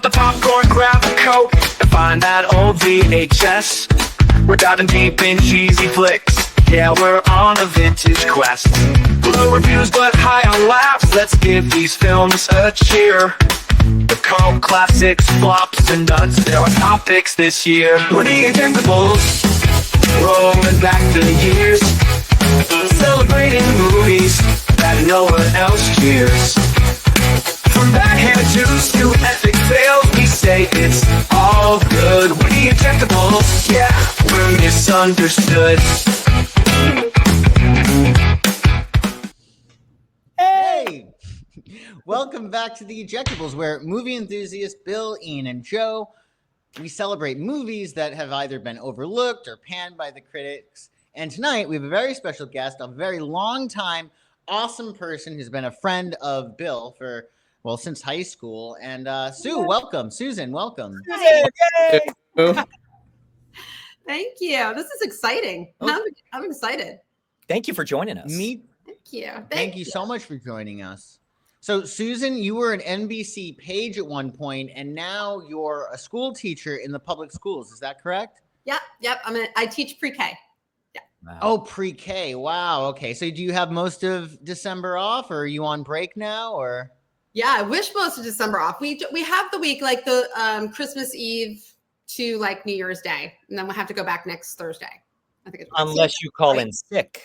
the popcorn, grab a Coke, and find that old VHS. We're diving deep in cheesy flicks. Yeah, we're on a vintage quest. Low reviews but high on laughs. Let's give these films a cheer. The cult classics, flops and duds, they're our topics this year. We're the Ejectables, rolling back the years, celebrating movies that no one else cheers. From backhand juice to epic fails, we say it's all good. We're the Ejectables, yeah, we're misunderstood. Hey! Welcome back to the Ejectables, where movie enthusiasts Bill, Ian, and Joe, we celebrate movies that have either been overlooked or panned by the critics. And tonight, we have a very special guest, a very long time, awesome person who's been a friend of Bill for, well, since high school. And Sue, welcome. Susan, welcome. Yay! Thank you. This is exciting. I'm excited. Thank you for joining us. Thank you. Thank you so much for joining us. So, Susan, you were an NBC page at one point, and now you're a school teacher in the public schools. Is that correct? Yep. I teach pre-K. Yeah. Wow. Oh, pre-K. Wow. Okay. So, do you have most of December off, or are you on break now, or? Yeah, I wish most of December off. We have the week like the Christmas Eve to like New Year's Day, and then we'll have to go back next Thursday. I think it's Unless you call in sick.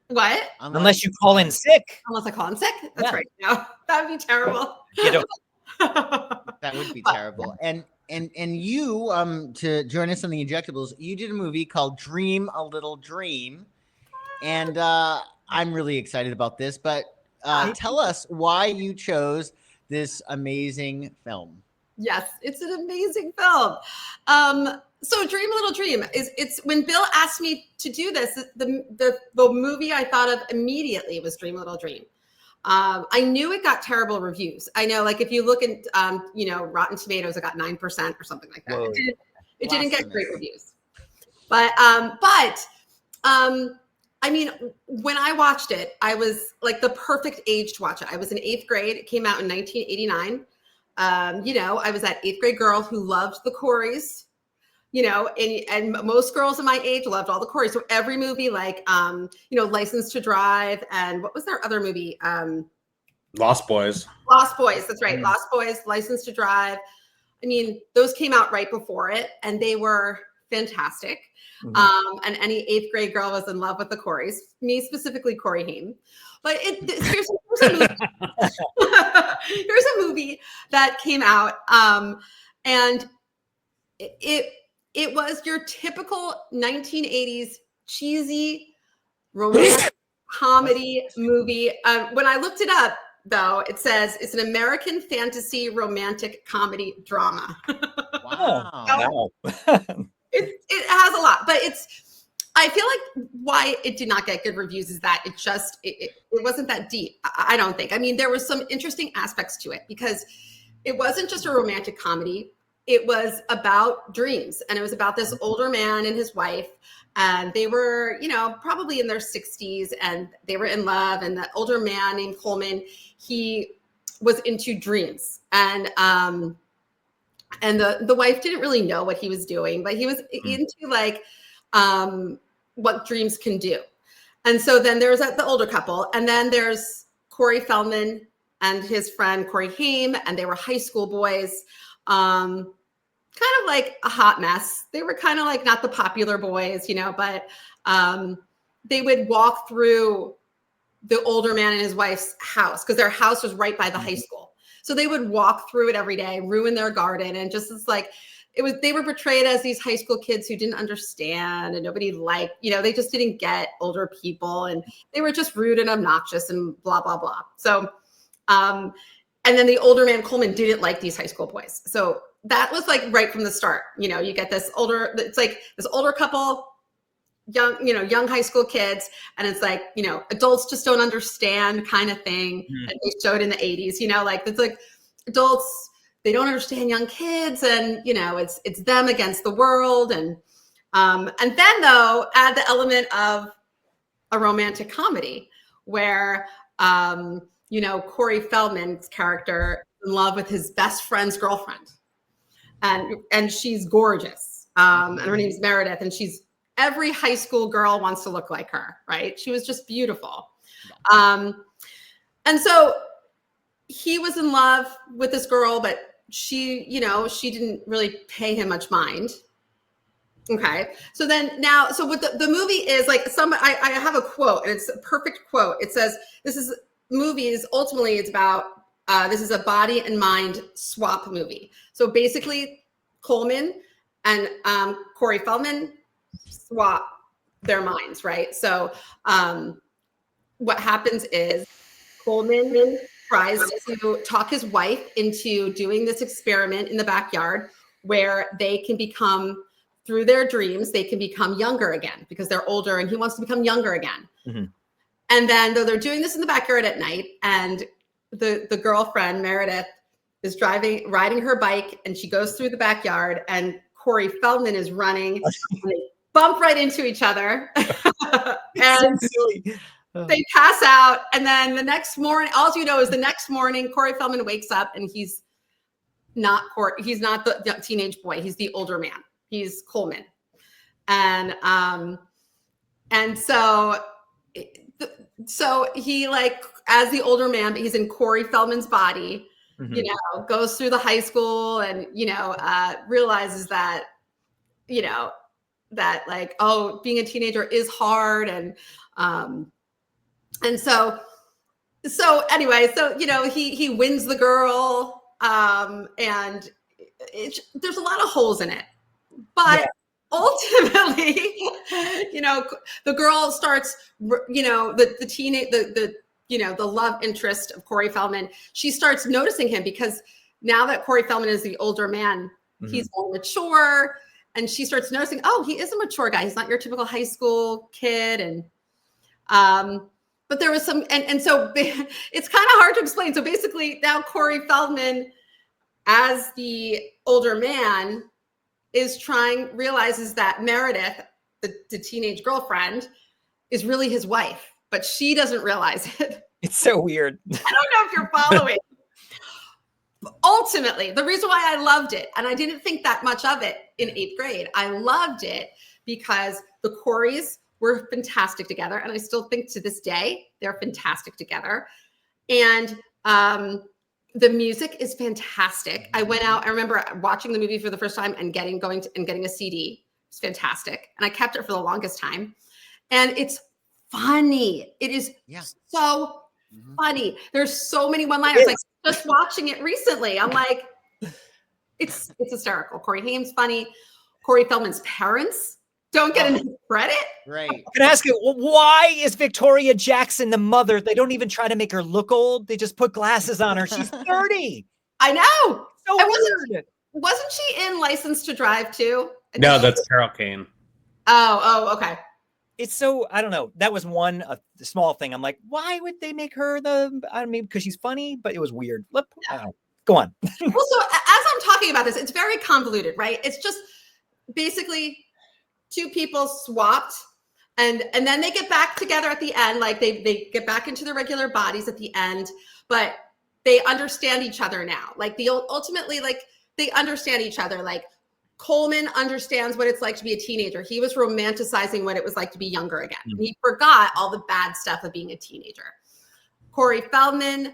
What? Unless you call in sick. Unless I call in sick? That's Yeah. right. No, that would be terrible. You know, That would be terrible. And you, to join us on the Ejectables, you did a movie called Dream a Little Dream. And I'm really excited about this, but tell us why you chose this amazing film. Yes, it's an amazing film. So Dream a Little Dream it's when Bill asked me to do this, the movie I thought of immediately was Dream a Little Dream. I knew it got terrible reviews. I know, like if you look at Rotten Tomatoes, it got 9% or something like that. Whoa. It didn't get great reviews. But I mean, when I watched it, I was like the perfect age to watch it. I was in 8th grade. It came out in 1989. I was that 8th grade girl who loved the Coreys, and most girls in my age loved all the Coreys. So every movie, like, License to Drive, and what was their other movie? Lost Boys. Lost Boys. That's right. Lost Boys, License to Drive. I mean, those came out right before it, and they were fantastic. Mhm. And any 8th grade girl was in love with the Coreys. Me specifically, Corey Haim. But here's a movie. Here's a movie that came out, and it was your typical 1980s cheesy romantic comedy movie. When I looked it up, though, it says it's an American fantasy romantic comedy drama. Wow. Wow. It has a lot, but I feel like why it did not get good reviews is that it wasn't that deep. I don't think. I mean, there were some interesting aspects to it because it wasn't just a romantic comedy. It was about dreams, and it was about this older man and his wife, and they were, probably in their 60s, and they were in love. And the older man named Coleman, he was into dreams, and the wife didn't really know what he was doing, but he was into like what dreams can do. And so then there's the older couple, and then there's Corey Feldman and his friend Corey Haim, and they were high school boys, kind of like a hot mess. They were kind of like not the popular boys, but they would walk through the older man and his wife's house because their house was right by the high school. So they would walk through it every day, ruin their garden, and just it's like they were portrayed as these high school kids who didn't understand and nobody liked, they just didn't get older people, and they were just rude and obnoxious and blah, blah, blah. So, and then the older man, Coleman, didn't like these high school boys. So that was like right from the start, you get it's like this older couple, young high school kids, and it's like, adults just don't understand kind of thing that they showed in the 80s, like it's like adults, they don't understand young kids, and it's them against the world, and then though add the element of a romantic comedy where Corey Feldman's character in love with his best friend's girlfriend, and she's gorgeous. And her name's Meredith, and every high school girl wants to look like her, right? She was just beautiful. And so he was in love with this girl, but she didn't really pay him much mind. Okay. So what the movie is like, I have a quote, and it's a perfect quote. It says, ultimately it's about, this is a body and mind swap movie. So basically Coleman and Corey Feldman swap their minds, right? So what happens is Coleman tries to talk his wife into doing this experiment in the backyard where they can become, through their dreams, they can become younger again because they're older, and he wants to become younger again. Mm-hmm. And then though they're doing this in the backyard at night, and the girlfriend, Meredith, is riding her bike, and she goes through the backyard, and Corey Feldman is running, and they bump right into each other. And they pass out. And then the next morning, all you know is the next morning, Corey Feldman wakes up, and he's not the teenage boy. He's the older man. He's Coleman. And so he, like, as the older man, but he's in Corey Feldman's body, mm-hmm. Goes through the high school and, realizes that, that like, oh, being a teenager is hard. And so anyway, he wins the girl. And there's a lot of holes in it, but ultimately, the girl starts, the teenage, the love interest of Corey Feldman, she starts noticing him because now that Corey Feldman is the older man, mm-hmm. he's more mature, and she starts noticing, oh, he is a mature guy. He's not your typical high school kid. And, but there was some, and so it's kind of hard to explain. So basically now Corey Feldman, as the older man, realizes that Meredith, the teenage girlfriend, is really his wife, but she doesn't realize it. It's so weird. I don't know if you're following. Ultimately, the reason why I loved it, and I didn't think that much of it in 8th grade, I loved it because the Coreys were fantastic together. And I still think to this day, they're fantastic together. And the music is fantastic. I went out, I remember watching the movie for the first time and getting a CD. It's fantastic. And I kept it for the longest time. And it's funny. It is so funny. There's so many one-liners. Like just watching it recently, I'm like, it's hysterical. Corey Haim's funny. Corey Feldman's parents don't get enough credit. Right. I can ask you, why is Victoria Jackson the mother? They don't even try to make her look old. They just put glasses on her. She's 30. I know. So weird. Wasn't she in License to Drive too? No, that's Carol Kane. Oh, okay. It's so, I don't know. That was one small thing. I'm like, why would they make her because she's funny, but it was weird. I don't know. Go on. Well, so as I'm talking about this, it's very convoluted, right? It's just basically two people swapped and then they get back together at the end. Like they get back into their regular bodies at the end, but they understand each other now. Like ultimately, like they understand each other. Like Coleman understands what it's like to be a teenager. He was romanticizing what it was like to be younger again. Mm-hmm. And he forgot all the bad stuff of being a teenager. Corey Feldman,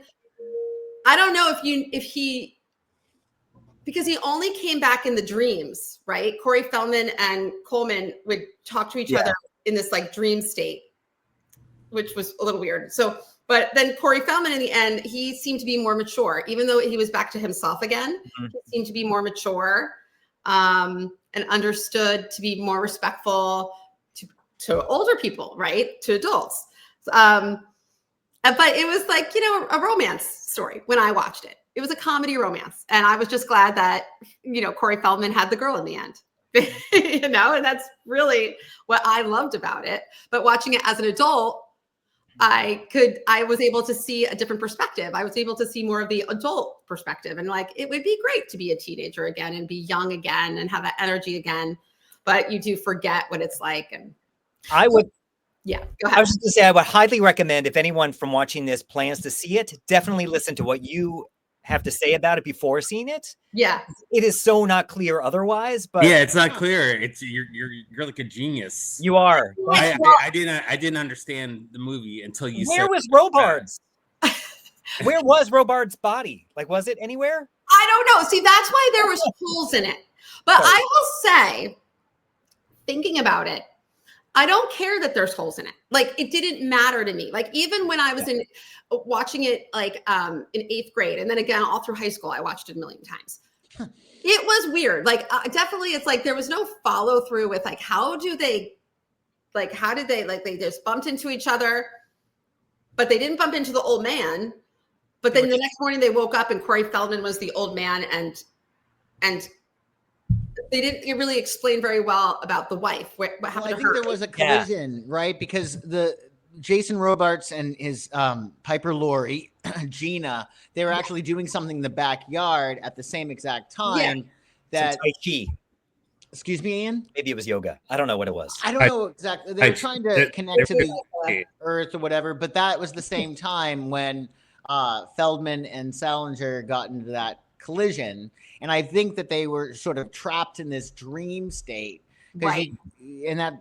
I don't know because he only came back in the dreams, right? Corey Feldman and Coleman would talk to each other in this like dream state, which was a little weird. So, but then Corey Feldman in the end, he seemed to be more mature, even though he was back to himself again. Mm-hmm. He seemed to be more mature and understood to be more respectful to older people, right? To adults. But it was like, a romance story when I watched it. It was a comedy romance. And I was just glad that, Corey Feldman had the girl in the end, and that's really what I loved about it. But watching it as an adult, I was able to see a different perspective. I was able to see more of the adult perspective. And like, it would be great to be a teenager again and be young again and have that energy again. But you do forget what it's like. And I would. Yeah, go ahead. I was just going to say, I would highly recommend if anyone from watching this plans to see it, definitely listen to what you have to say about it before seeing it. Yeah. It is so not clear otherwise, but yeah, it's not clear. It's you're like a genius. you are. I didn't understand the movie until you Where said. was Robards? Where was Robards' body? Like, was it anywhere? I don't know. See, that's why there was holes in it. But I will say, thinking about it, I don't care that there's holes in it. Like, it didn't matter to me. Like, even when I was watching it, like in 8th grade, and then again all through high school, I watched it a million times. It was weird. Like, definitely, it's like there was no follow through with like how did they they just bumped into each other, but they didn't bump into the old man. But then the next morning they woke up and Corey Feldman was the old man, and they didn't really explain very well about the wife. What happened to her? I think there was a collision, right? Because the Jason Robards and his Piper Laurie, Gina, they were actually doing something in the backyard at the same exact time. That Tai Chi. Excuse me, Ian? Maybe it was yoga. I don't know what it was. I don't know exactly. They were trying to connect to the Earth or whatever, but that was the same time when Feldman and Salinger got into that collision. And I think that they were sort of trapped in this dream state. Right. I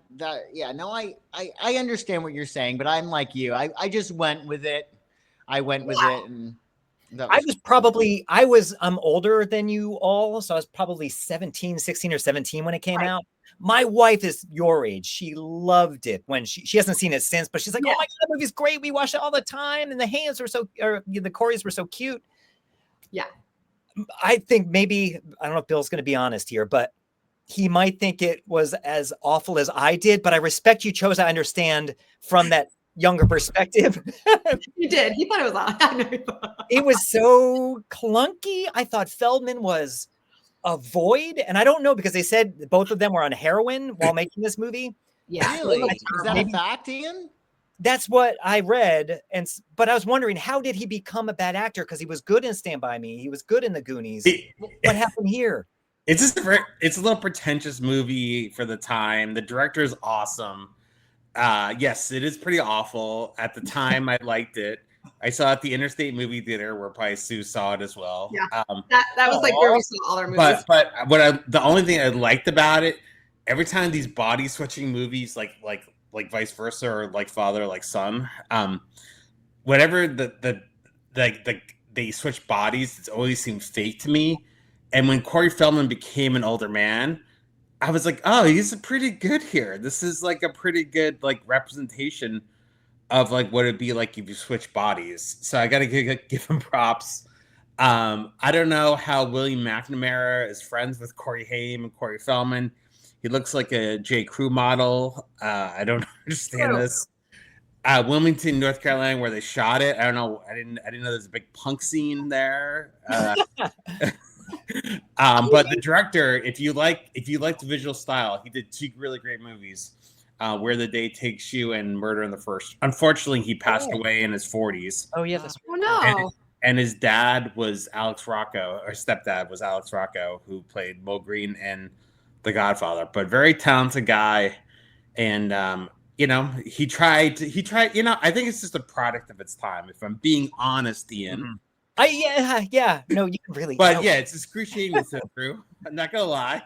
understand what you're saying, but I'm like you. I just went with it. I went with it. And I was older than you all. So I was probably 16 or 17 when it came out. My wife is your age. She loved it when she hasn't seen it since, but she's like, oh my God, that movie's great. We watch it all the time. And the hands were the Coreys were so cute. Yeah. I think maybe, I don't know if Bill's going to be honest here, but he might think it was as awful as I did, but I respect you chose to understand from that younger perspective. He did. He thought it was awful. It was so clunky. I thought Feldman was a void, and I don't know because they said both of them were on heroin while making this movie. Yeah. Really? Is that a fact, Ian? That's what I read, but I was wondering, how did he become a bad actor? Because he was good in Stand By Me, he was good in The Goonies. What happened here? It's just it's a little pretentious movie for the time. The director is awesome. Yes, it is pretty awful. At the time, I liked it. I saw it at the Interstate Movie Theater, where probably Sue saw it as well. Yeah, that was like where we saw all our movies. But the only thing I liked about it, every time these body switching movies, like vice versa, or like father like son, whenever they switch bodies, it's always seemed fake to me. And when Corey Feldman became an older man, I was like, oh, he's pretty good here. This is like a pretty good like representation of like what it'd be like if you switch bodies. So I gotta give him props. I don't know how William McNamara is friends with Corey Haim and Corey Feldman. He looks like a J. Crew model. I don't understand this. Wilmington, North Carolina, where they shot it. I don't know. I didn't know there's a big punk scene there. But the director, if you like the visual style, he did two really great movies. Where the Day Takes You and Murder in the First. Unfortunately, he passed away in his 40s. Oh yeah, that's right. Oh no. And his dad was Alex Rocco, or stepdad was Alex Rocco, who played Mo Green in The Godfather. But very talented guy, and he tried. I think it's just a product of its time. If I'm being honest, Ian. Mm-hmm. No, you can really. But yeah, it's excruciating to sit through. I'm not gonna lie.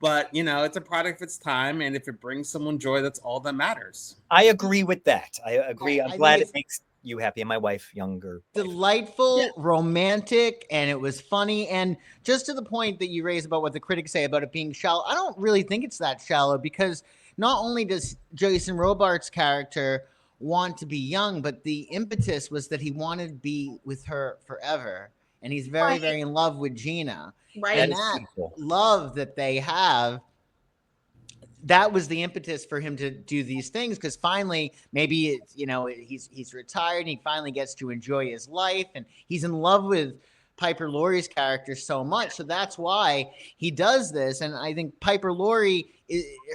But, it's a product of its time. And if it brings someone joy, that's all that matters. I agree with that. I agree. I'm glad it think makes you happy and my wife younger. Delightful, romantic, and it was funny. And just to the point that you raised about what the critics say about it being shallow, I don't really think it's that shallow, because not only does Jason Robards' character want to be young, but the impetus was that he wanted to be with her forever. And he's very, very in love with Gina. Right. And that love that they have, that was the impetus for him to do these things, because finally, maybe it's, he's retired and he finally gets to enjoy his life, and he's in love with Piper Laurie's character so much. So that's why he does this. And I think Piper Laurie,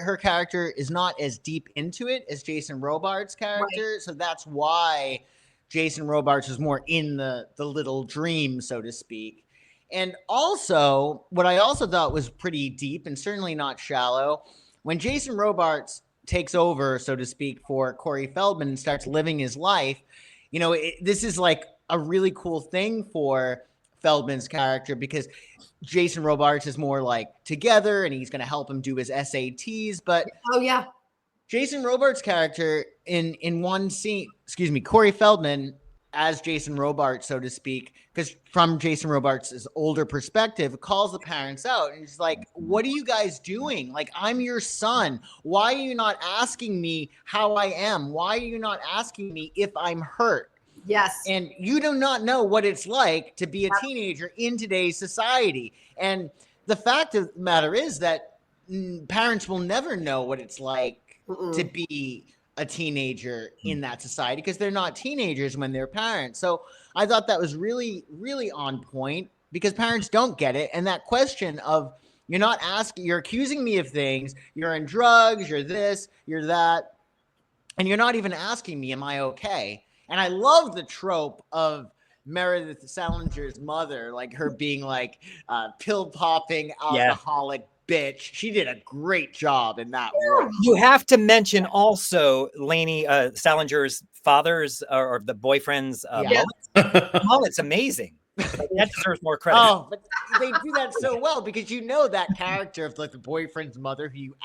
her character is not as deep into it as Jason Robards' character. Right. So that's why Jason Robards was more in the little dream, so to speak. And also, what I also thought was pretty deep and certainly not shallow, when Jason Robards takes over, so to speak, for Corey Feldman and starts living his life, this is like a really cool thing for Feldman's character, because Jason Robards is more like together and he's going to help him do his SATs. But Oh yeah. Jason Robards' character in one scene, Corey Feldman as Jason Robards, so to speak, because from Jason Robards' older perspective, calls the parents out and he's like, what are you guys doing? Like, I'm your son. Why are you not asking me how I am? Why are you not asking me if I'm hurt? Yes. And you do not know what it's like to be a teenager in today's society. And the fact of the matter is that parents will never know what it's like to be a teenager in that society, because they're not teenagers when they're parents. So I thought that was really, really on point, because parents don't get it. And that question of, you're accusing me of things, you're in drugs, you're this, you're that, and you're not even asking me, am I okay? And I love the trope of Meredith Salinger's mother, like her being like pill popping alcoholic bitch. She did a great job in that role. You have to mention also Lainey Salinger's father's or the boyfriend's mullet. Mullet's amazing. That deserves more credit. Oh, but they do that so well, because that character of like the boyfriend's mother who you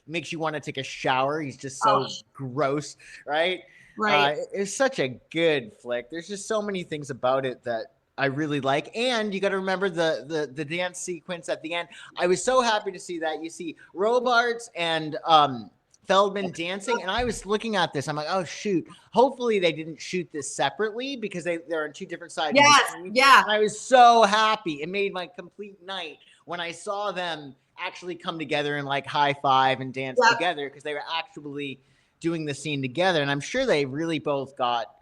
makes you want to take a shower. He's just so gross, right? Right. It's such a good flick. There's just so many things about it that I really like. And you got to remember the dance sequence at the end. I was so happy to see that. You see Robards and Feldman dancing. And I was looking at this. I'm like, oh, shoot. Hopefully they didn't shoot this separately, because they're on two different sides. Yes. Yeah. And I was so happy. It made my complete night when I saw them actually come together and like high five and dance together, because they were actually doing the scene together. And I'm sure they really both got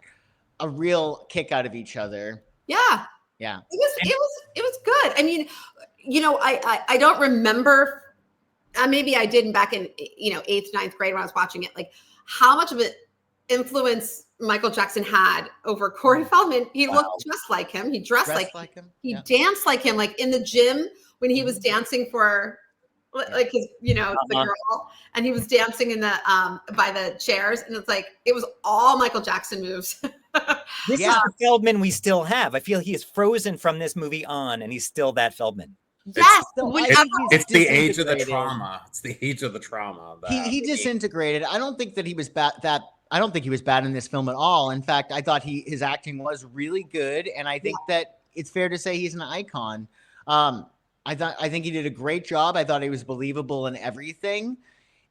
a real kick out of each other. Yeah. Yeah. It was good. I mean, I don't remember, maybe I didn't back in, 8th, 9th grade when I was watching it, like how much of an influence Michael Jackson had over Corey Feldman. He looked just like him. He dressed like him. He danced like him, like in the gym when he was dancing for like his, the girl, and he was dancing in the by the chairs, and it's like it was all Michael Jackson moves. This is the Feldman we still have. I feel he is frozen from this movie on, and he's still that Feldman. Yes, it's the age of the trauma. It's the age of the trauma. He disintegrated. I don't think that he was bad. I don't think he was bad in this film at all. In fact, I thought his acting was really good, and I think that it's fair to say he's an icon. I think he did a great job. I thought he was believable in everything.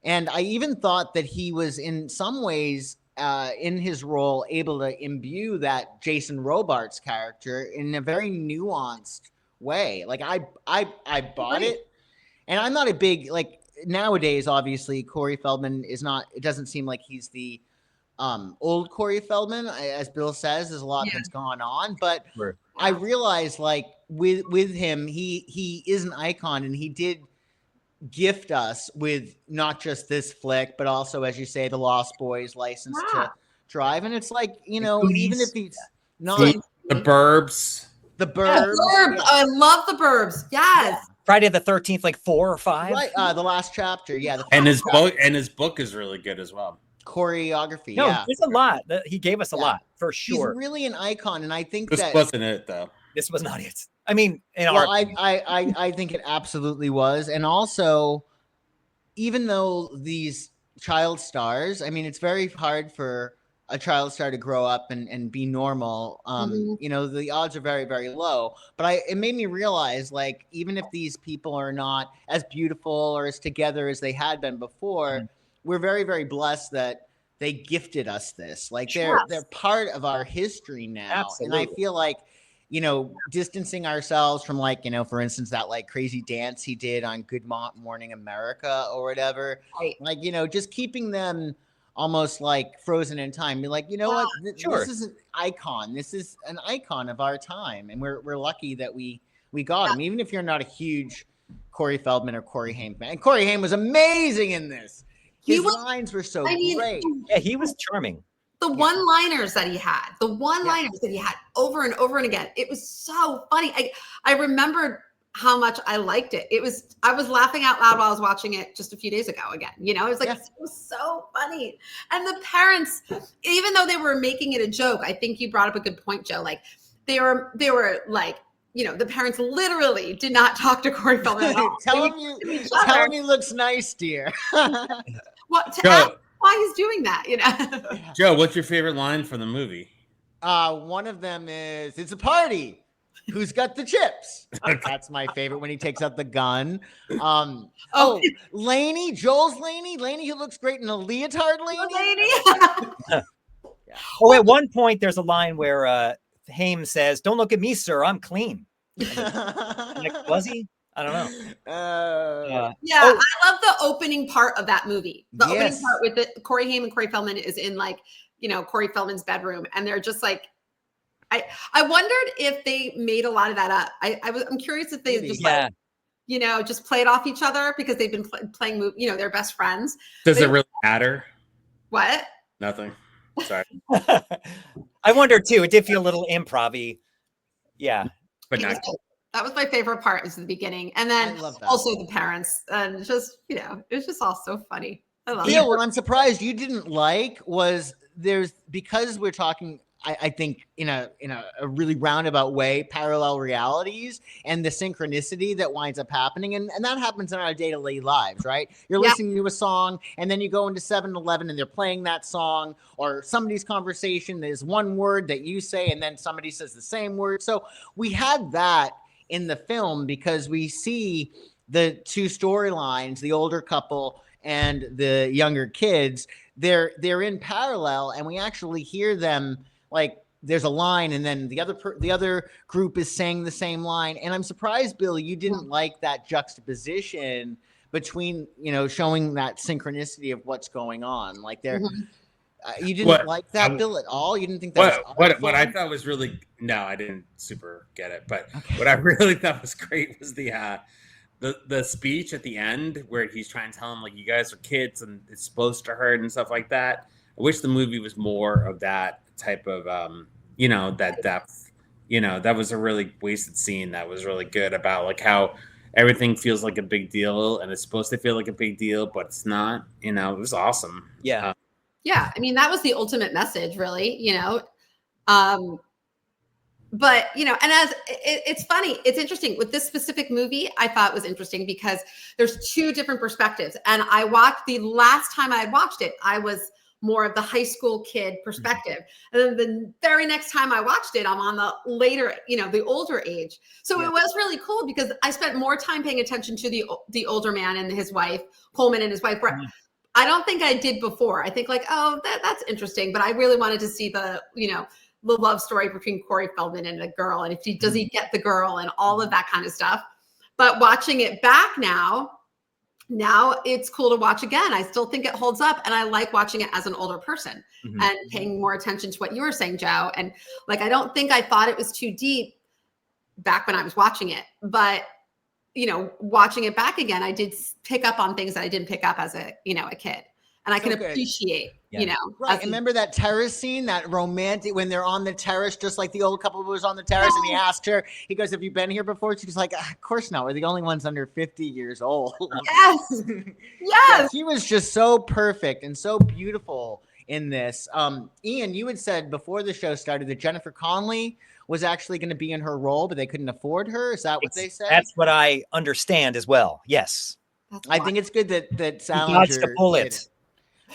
And I even thought that he was in some ways in his role able to imbue that Jason Robards character in a very nuanced way. Like I bought it. And I'm not a big, like nowadays, obviously Corey Feldman is not, it doesn't seem like he's the old Corey Feldman. As Bill says, there's a lot that's gone on, but I realized like with him, he is an icon, and he did gift us with not just this flick, but also, as you say, the Lost Boys, License to Drive. And it's like, even if he's not the Burbs. The Burbs. Yeah. I love the Burbs. Yes. Friday the 13th, like 4 or 5. Right. The last chapter. Yeah. And his book is really good as well. Choreography. No, there's a lot. He gave us a lot for sure. He's really an icon, and I think this wasn't it though. This was not it. I mean, I think it absolutely was. And also, even though these child stars, I mean, it's very hard for a child star to grow up and be normal. The odds are very, very low. But it made me realize, like, even if these people are not as beautiful or as together as they had been before, we're very, very blessed that they gifted us this. Like, they're part of our history now. Absolutely. And I feel like, distancing ourselves from, like, for instance, that like crazy dance he did on Good Morning America or whatever, like, just keeping them almost like frozen in time. Be like, what? This is an icon. This is an icon of our time. And we're lucky that we got him, even if you're not a huge Corey Feldman or Corey Haim fan. And Corey Haim was amazing in this. His lines were so great. Yeah, he was charming. The one-liners that he had, over and over and again. It was so funny. I remembered how much I liked it. I was laughing out loud while I was watching it just a few days ago again. It was like, it was so funny. And the parents, even though they were making it a joke, I think you brought up a good point, Joe. Like they were like the parents literally did not talk to Corey Feldman at all. tell They him looked at each other. tell him he looks nice, dear. What to Joe. ask why he's doing that, Joe, what's your favorite line from the movie? One of them is, "It's a party. Who's got the chips?" That's my favorite, when he takes out the gun. Laney, Joel's Laney, who looks great in a leotard, Laney. Oh, at one point there's a line where Haim says, "Don't look at me, sir. I'm clean." Like, was he? I don't know. Yeah, I love the opening part of that movie. The opening Yes. part with Corey Haim and Corey Feldman is in Corey Feldman's bedroom, and they're just like, I wondered if they made a lot of that up. I'm curious if they just just played off each other because they've been playing, they're best friends. Does it really matter? What? Nothing. Sorry. I wonder too. It did feel a little improv-y. Yeah. But not That was my favorite part, is the beginning. And then also the parents. And just, it's just all so funny. I love it. What I'm surprised you didn't like was because we're talking, I think in a really roundabout way, parallel realities and the synchronicity that winds up happening. And that happens in our day-to-day lives, right? You're listening to a song and then you go into 7-Eleven and they're playing that song, or somebody's conversation. There's one word that you say and then somebody says the same word. So we had that in the film because we see the two storylines, the older couple and the younger kids. They're in parallel, and we actually hear them. Like, there's a line and then the other group is saying the same line. And I'm surprised, Bill, you didn't like that juxtaposition between, showing that synchronicity of what's going on. Like, you didn't like that, Bill, at all? You didn't think that was what I thought was really, no, I didn't super get it. But what I really thought was great was the speech at the end where he's trying to tell him, like, you guys are kids and it's supposed to hurt and stuff like that. I wish the movie was more of that type of that depth. That was a really wasted scene that was really good about like how everything feels like a big deal and it's supposed to feel like a big deal, but it's not. It was awesome. Yeah. I mean, that was the ultimate message, really. But and as it's funny, it's interesting with this specific movie. I thought it was interesting because there's two different perspectives, and I watched the last time I had watched it, I was more of the high school kid perspective. And then the very next time I watched it, I'm on the later, the older age. So it was really cool because I spent more time paying attention to the older man and his wife, Coleman and his wife. I don't think I did before. I think like, oh, that's interesting. But I really wanted to see the love story between Corey Feldman and the girl. And does he get the girl and all of that kind of stuff. But watching it back now it's cool to watch again. I still think it holds up, and I like watching it as an older person and paying more attention to what you were saying, Joe. And like, I don't think I thought it was too deep back when I was watching it, but watching it back again, I did pick up on things that I didn't pick up as a kid, and I can appreciate, Right. Remember that terrace scene, that romantic, when they're on the terrace, just like the old couple was on the terrace, and he asked her, he goes, "Have you been here before?" She's like, "Of course not. We're the only ones under 50 years old." Yes. Yeah, she was just so perfect and so beautiful in this. Ian, you had said before the show started that Jennifer Connelly was actually going to be in her role, but they couldn't afford her. Is that what they said? That's what I understand as well. Yes. I think it's good that Salinger dodged a bullet.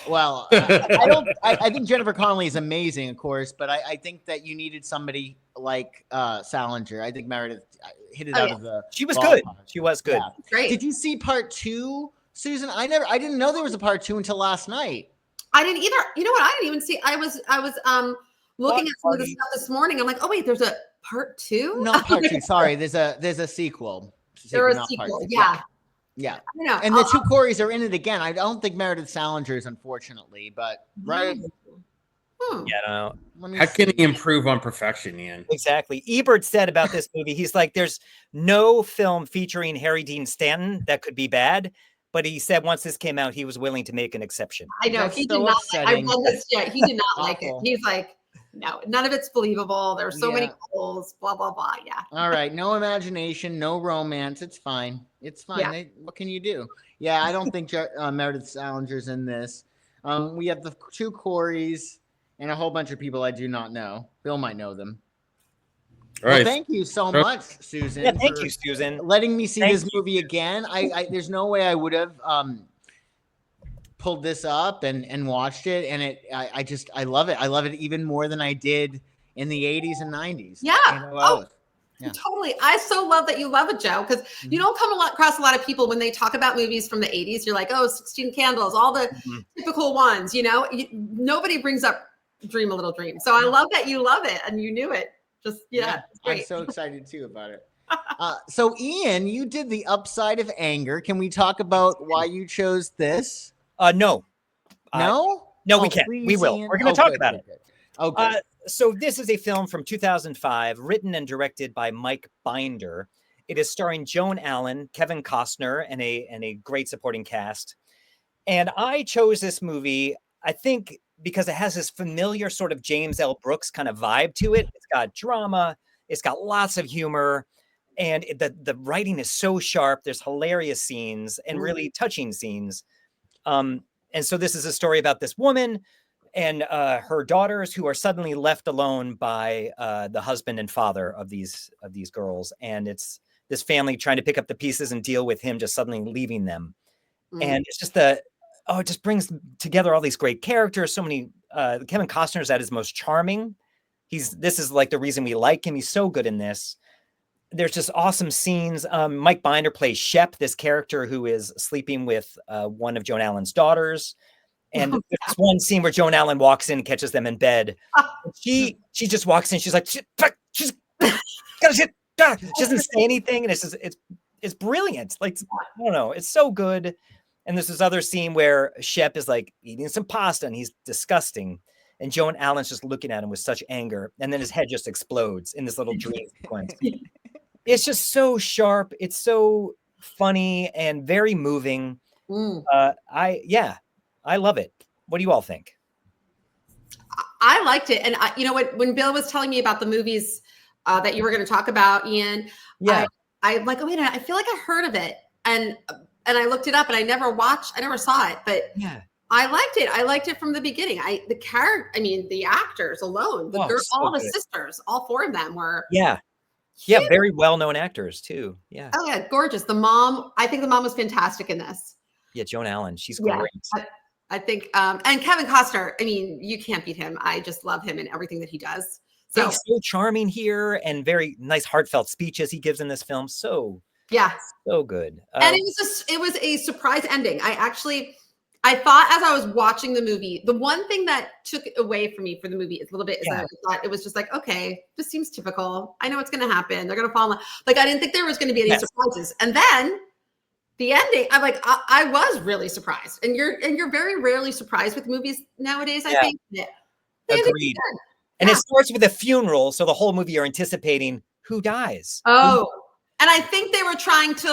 Well, I think Jennifer Connelly is amazing, of course, but I think that you needed somebody like Salinger. I think Meredith hit it out of the She was ballpark. good. She was good. Yeah. Great. Did you see part 2, Susan? I didn't know there was a part 2 until last night. I didn't either. You know what? I didn't even see. I was looking at some of the stuff this morning. I'm like, oh wait, there's a part 2? Not part 2. Sorry, there's a sequel. There's a not part sequel. 2. Yeah. I know. And the two Coreys are in it again. I don't think Meredith Salinger's, unfortunately, but right. Yeah, I don't know. How can he improve on perfection, Ian? Exactly. Ebert said about this movie, he's like, there's no film featuring Harry Dean Stanton that could be bad. But he said once this came out, he was willing to make an exception. I know. That's He so did not. I upsetting. read this. Yeah, he did not like it. Awful. He's like, no, none of it's believable. There's so many holes. Blah blah blah. Yeah. All right, no imagination, no romance. It's fine. It's fine. Yeah. What can you do? Yeah, I don't think Meredith Salinger's in this. We have the two Coreys and a whole bunch of people I do not know. Bill might know them. All right. Well, thank you so much, Susan. Yeah, thank for you, Susan. letting me see Thank this you, movie again. There's no way I would have pulled this up and watched it, and I love it. I love it even more than I did in the 80s and 90s. Yeah. You know, Oh, yeah. totally. I so love that you love it, Joe, because you don't come across a lot of people when they talk about movies from the 80s. You're like, oh, 16 Candles, all the typical ones, you know. Nobody brings up Dream a Little Dream. So I love that you love it and you knew it. Just, yeah. It's I'm great. so excited too about it. So Ian, you did The Upside of Anger. Can we talk about why you chose this? No. No? No, we can't. Please, We will. Ian. We're going to talk about it. Good. Okay. So this is a film from 2005, written and directed by Mike Binder. It is starring Joan Allen, Kevin Costner, and a great supporting cast. And I chose this movie, I think, because it has this familiar sort of James L. Brooks kind of vibe to it. It's got drama. It's got lots of humor. And the writing is so sharp. There's hilarious scenes and really touching scenes. And so this is a story about this woman and her daughters who are suddenly left alone by the husband and father of these girls. And it's this family trying to pick up the pieces and deal with him just suddenly leaving them. And it's just it just brings together all these great characters. So many, Kevin Costner's at his most charming. This is like the reason we like him. He's so good in this. There's just awesome scenes. Mike Binder plays Shep, this character who is sleeping with one of Joan Allen's daughters. And there's one scene where Joan Allen walks in and catches them in bed. She just walks in. She's like, she doesn't say anything. And it's brilliant. Like, I don't know. It's so good. And there's this other scene where Shep is like eating some pasta and he's disgusting. And Joan Allen's just looking at him with such anger. And then his head just explodes in this little dream sequence. It's just so sharp. It's so funny and very moving. I love it. What do you all think? I liked it. And you know what, when Bill was telling me about the movies that you were going to talk about, Ian, I'm like, oh, wait a minute, I feel like I heard of it. And I looked it up and I never saw it, but I liked it. I liked it from the beginning. The actors alone, all the sisters, all four of them were. Yeah, very well-known actors too. Yeah. Oh yeah, gorgeous. The mom, I think the mom was fantastic in this. Yeah, Joan Allen, she's great. I think, and Kevin Costner, I mean, you can't beat him. I just love him and everything that he does. So he's so charming here and very nice heartfelt speeches he gives in this film. So good. And it was a surprise ending. I thought as I was watching the movie, the one thing that took away from me for the movie is a little bit is that I thought it was just like, okay, this seems typical. I know what's going to happen. They're going to fall in love. Like, I didn't think there was going to be any surprises. And then the ending, I'm like, I was really surprised. And you're very rarely surprised with movies nowadays, I think. Yeah. Agreed. And it starts with a funeral. So the whole movie you're anticipating who dies. Oh, and I think they were trying to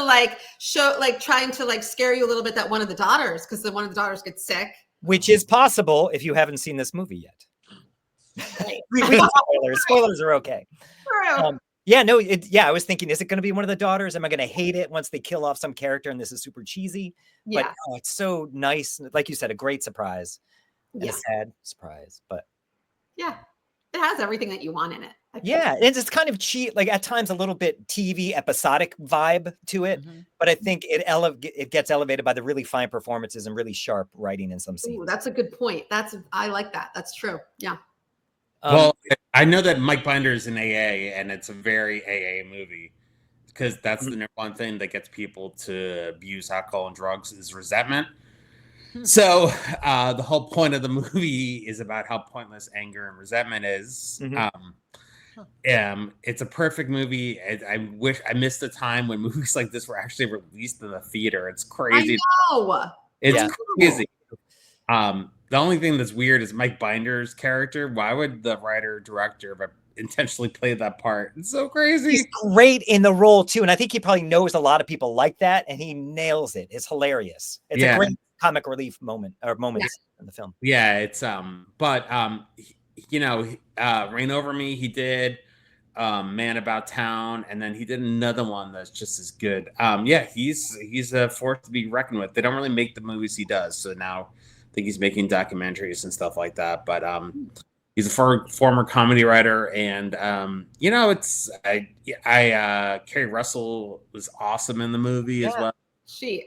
scare you a little bit that one of the daughters, because one of the daughters gets sick. Which is possible if you haven't seen this movie yet. Spoilers are okay. I was thinking, is it going to be one of the daughters? Am I going to hate it once they kill off some character and this is super cheesy? But it's so nice. Like you said, a great surprise. And a sad surprise. But yeah, it has everything that you want in it. It's kind of cheap, like at times a little bit TV episodic vibe to it, but I think it gets elevated by the really fine performances and really sharp writing in some scenes. Ooh, that's a good point. I like that. That's true. Yeah. Well, I know that Mike Binder is in AA, and it's a very AA movie because that's the number one thing that gets people to abuse alcohol and drugs is resentment. So the whole point of the movie is about how pointless anger and resentment is. It's a perfect movie. I wish I missed the time when movies like this were actually released in the theater. It's crazy. I know. It's crazy. The only thing that's weird is Mike Binder's character. Why would the writer director intentionally play that part? It's so crazy. He's great in the role too, and I think he probably knows a lot of people like that, and he nails it. It's hilarious. It's a great comic relief moments in the film. Yeah, it's Reign Over Me, he did Man About Town, and then he did another one that's just as good. He's a force to be reckoned with. They don't really make the movies he does, so now I think he's making documentaries and stuff like that. But He's a former comedy writer, and it's Kerry Russell was awesome in the movie as well.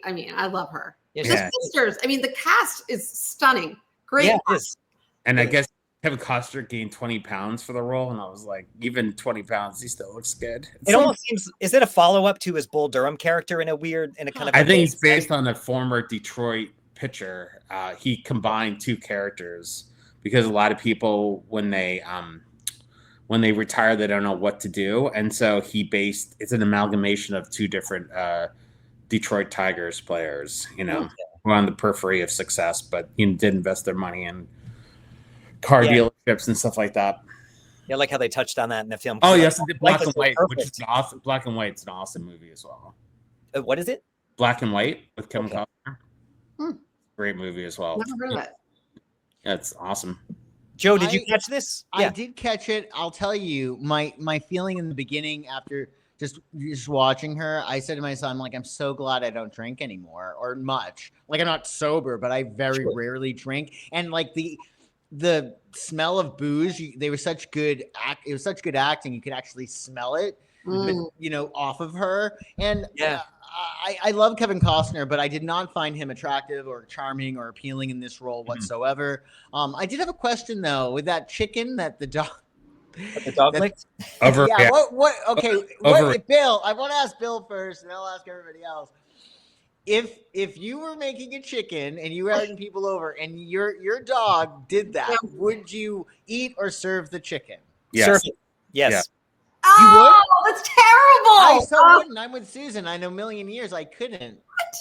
I love her. Yeah, The sisters. I mean, the cast is stunning. Great. Yeah, it is. And I guess Kevin Costner gained 20 pounds for the role, and I was like, even 20 pounds, he still looks good. It almost seems, is it a follow-up to his Bull Durham character in a kind of... I think it's based on a former Detroit pitcher. He combined two characters because a lot of people, when they retire, they don't know what to do. And so it's an amalgamation of two different Detroit Tigers players, who are on the periphery of success, but did invest their money in car dealerships and stuff like that. Yeah, I like how they touched on that in the film. Oh, yes, Black and White, which is an awesome. Black and White's an awesome movie as well. What is it? Black and White with Kevin Costner. Great movie as well. Never heard of it. Yeah, it's awesome. Joe, did you catch this? I did catch it. I'll tell you, my feeling in the beginning after just watching her, I said to my son, I'm so glad I don't drink anymore or much. I'm not sober, but I very rarely drink. And the smell of booze, they were such good it was such good acting. You could actually smell it, off of her. And I love Kevin Costner, but I did not find him attractive or charming or appealing in this role whatsoever. I did have a question though, with that chicken that the dog licked? Over. Yeah. What? Okay. Over. Bill, I want to ask Bill first, and I'll ask everybody else. If you were making a chicken and you were having people over and your dog did that, would you eat or serve the chicken? Yes. Serve it. Yes. Yeah. Oh, that's terrible. I so wouldn't. I'm with Susan. I know a million years I couldn't. What?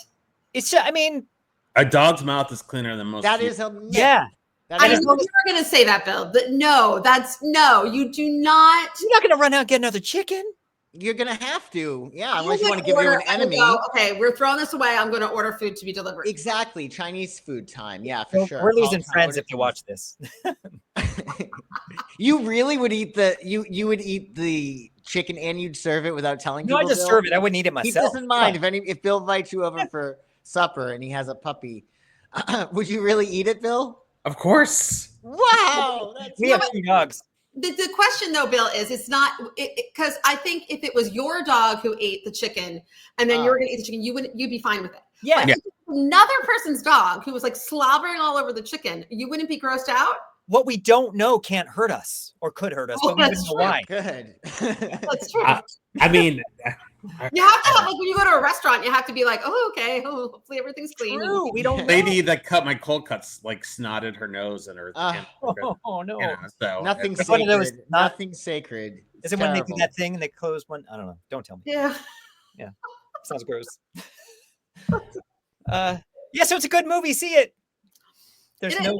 It's just, I mean, a dog's mouth is cleaner than most. That is a myth. Yeah. I knew you were going to say that, Bill. But no, you do not. You're not going to run out and get another chicken. You're going to have to. Yeah, unless you want to give you an enemy. Okay, we're throwing this away. I'm going to order food to be delivered. Exactly. Chinese food time. Yeah, for sure. We're losing friends if you watch this. You really would eat you would eat the chicken and you'd serve it without telling people? No, I just serve it. I wouldn't eat it myself. He doesn't mind if Bill invites you over for supper and he has a puppy. Would you really eat it, Bill? Of course. Wow. We have 2 dogs. The question though, Bill, is it's not because I think if it was your dog who ate the chicken and then you were going to eat the chicken, you'd be fine with it. Yeah. But if another person's dog who was slobbering all over the chicken, you wouldn't be grossed out? What we don't know can't hurt us or could hurt us, but we don't know why. Good. That's true. I mean, you have to have when you go to a restaurant, you have to be okay, hopefully everything's clean. True. We don't know. Lady that cut my cold cuts snotted her nose and her. Oh no! So nothing sacred. Nothing sacred. Is it when they do that thing and they close one? I don't know. Don't tell me. Yeah. Sounds gross. Yeah. So it's a good movie. See it. There's no.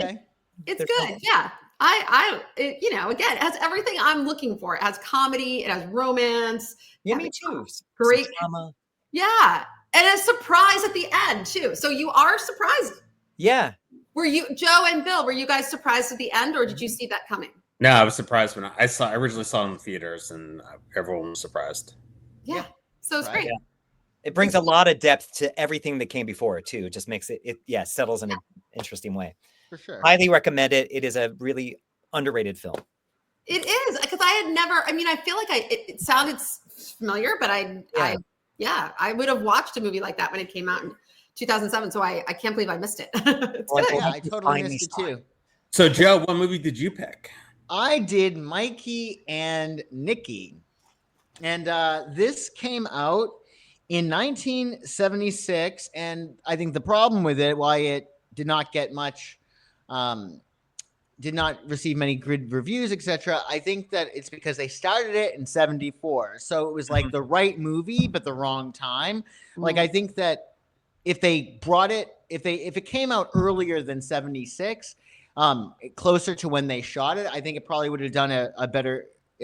It's good. Yeah. Again, it has everything I'm looking for. It has comedy. It has romance. Yeah, me too. Great drama. Yeah. And a surprise at the end too. So you are surprised. Yeah. Were you, Joe and Bill, were you guys surprised at the end or did you see that coming? No, I was surprised when I originally saw it in the theaters and everyone was surprised. Yeah. So it's great. Yeah. It brings a lot of depth to everything that came before it too. It just makes it settles in an interesting way. For sure. Highly recommend it. It is a really underrated film. It is because I had never, I feel like it sounded familiar, but I would have watched a movie like that when it came out in 2007. So I can't believe I missed it. It's good. Yeah, I totally missed it too. So Joe, what movie did you pick? I did Mikey and Nicky. And this came out in 1976. And I think the problem with it, why it did not get much, did not receive many good reviews, etc. I think that it's because they started it in 74. So it was the right movie, but the wrong time. I think that if they brought it, if it came out earlier than 76, closer to when they shot it, I think it probably would have done it